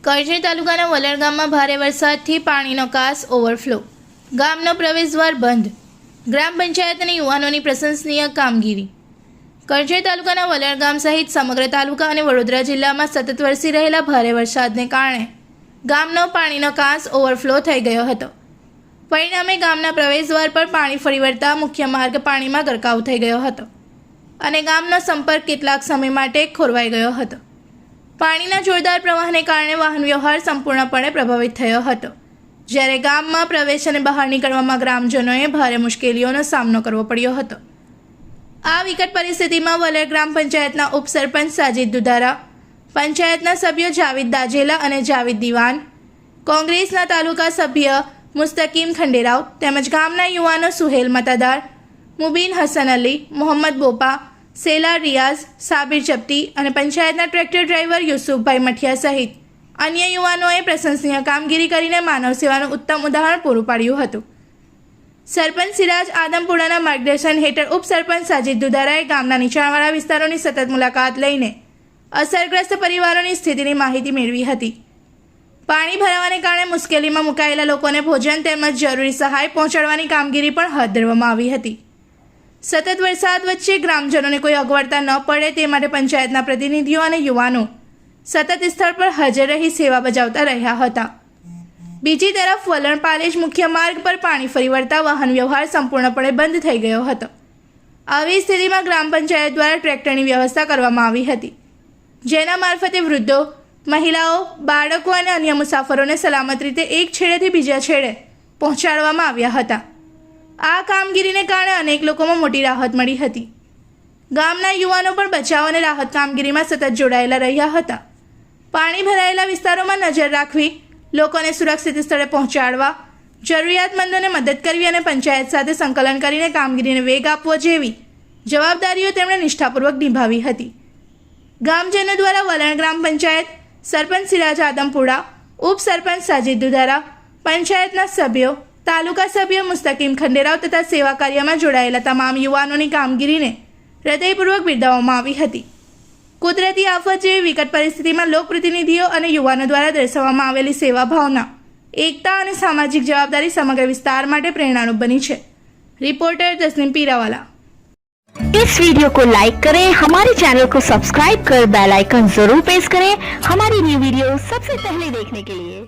કરજણ તાલુકાના વલણ ગામમાં ભારે વરસાદથી પાણીનો કાસ ઓવરફ્લો, ગામનો પ્રવેશદ્વાર બંધ, ગ્રામ પંચાયત અને યુવાનોની પ્રશંસનીય કામગીરી। કરજણ તાલુકાના વલણ ગામ સહિત સમગ્ર તાલુકા અને વડોદરા જિલ્લામાં સતત વરસી રહેલા ભારે વરસાદને કારણે ગામનો પાણીનો કાસ ઓવરફ્લો થઈ ગયો હતો। પરિણામે ગામના પ્રવેશદ્વાર પર પાણી ફરી વળતા મુખ્ય માર્ગ પાણીમાં ગરકાવ થઈ ગયો હતો અને ગામનો સંપર્ક કેટલાક સમય માટે ખોરવાઈ ગયો હતો। પાણીના જોરદાર પ્રવાહને કારણે વાહન વ્યવહાર સંપૂર્ણપણે પ્રભાવિત થયો હતો, જ્યારે ગામમાં પ્રવેશ અને બહાર નીકળવામાં ગ્રામજનોએ ભારે મુશ્કેલીઓનો સામનો કરવો પડ્યો હતો। આ વિકટ પરિસ્થિતિમાં વલણ ગ્રામ પંચાયતના ઉપસરપંચ સાજિદ દુધારા, પંચાયતના સભ્યો જાવેદ દાજેલા અને જાવેદ દિવાન, કોંગ્રેસના તાલુકા સભ્ય મુસ્તકીમ ખંડેરાવ તેમજ ગામના યુવાનો સુહેલ મતાદાર, મુબીન હસન અલી, મોહમ્મદ બોપા, સેલા રિયાઝ, સાબિર ચપટી અને પંચાયતના ટ્રેક્ટર ડ્રાઈવર યુસુફભાઈ મઠિયા સહિત અન્ય યુવાનોએ પ્રશંસનીય કામગીરી કરીને માનવ સેવાનું ઉત્તમ ઉદાહરણ પૂરું પાડ્યું હતું। સરપંચ સિરાજ આદમપુરાના માર્ગદર્શન હેઠળ ઉપસરપંચ સાજિદ દુધારાએ ગામના નીચાણવાળા વિસ્તારોની સતત મુલાકાત લઈને અસરગ્રસ્ત પરિવારોની સ્થિતિની માહિતી મેળવી હતી। પાણી ભરાવાને કારણે મુશ્કેલીમાં મુકાયેલા લોકોને ભોજન તેમજ જરૂરી સહાય પહોંચાડવાની કામગીરી પણ હાથ ધરવામાં આવી હતી। સતત વરસાદ વચ્ચે ગ્રામજનોને કોઈ અગવડતા ન પડે તે માટે પંચાયતના પ્રતિનિધિઓ અને યુવાનો સતત સ્થળ પર હાજર રહી સેવા બજાવતા રહ્યા હતા। બીજી તરફ વલણ પાલેજ મુખ્ય માર્ગ પર પાણી ફરી વળતા વાહન વ્યવહાર સંપૂર્ણપણે બંધ થઈ ગયો હતો। આવી સ્થિતિમાં ગ્રામ પંચાયત દ્વારા ટ્રેક્ટરની વ્યવસ્થા કરવામાં આવી હતી, જેના મારફતે વૃદ્ધો, મહિલાઓ, બાળકો અને અન્ય મુસાફરોને સલામત રીતે એક છેડેથી બીજા છેડે પહોંચાડવામાં આવ્યા હતા। આ કામગીરીને કારણે અનેક લોકોમાં મોટી રાહત મળી હતી। ગામના યુવાનો પણ બચાવ અને રાહત કામગીરીમાં સતત જોડાયેલા રહ્યા હતા। પાણી ભરાયેલા વિસ્તારોમાં નજર રાખવી, લોકોને સુરક્ષિત સ્થળે પહોંચાડવા, જરૂરિયાતમંદોને મદદ કરવી અને પંચાયત સાથે સંકલન કરીને કામગીરીને વેગ આપવો જેવી જવાબદારીઓ તેમણે નિષ્ઠાપૂર્વક નિભાવી હતી। ગામજનો દ્વારા વલણ ગ્રામ પંચાયત, સરપંચ સિરાજ આદમપુરા, ઉપસરપંચ સાજિદ દુધારા, પંચાયતના સભ્યો, તાલુકા સભ્ય મુસ્તકીમ ખંડેરાવ તથા સેવા કાર્યમાં જોડાયેલા તમામ યુવાનોની કામગીરીને હૃદયપૂર્વક બિરદાવવામાં આવી હતી। કુદરતી આફત જેવી વિકટ પરિસ્થિતિમાં લોકપ્રતિનિધિઓ અને યુવાનો દ્વારા દર્શાવવામાં આવેલી સેવા ભાવના, એકતા અને સામાજિક જવાબદારી સમગ્ર વિસ્તાર માટે પ્રેરણારૂપ બની છે। रिपोर्टर तस्नीम पीरावाला। इस वीडियो को लाइक करें, हमारे चैनल को सब्सक्राइब कर बेल आइकन जरूर प्रेस करें हमारी न्यू वीडियो सबसे पहले देखने के लिए।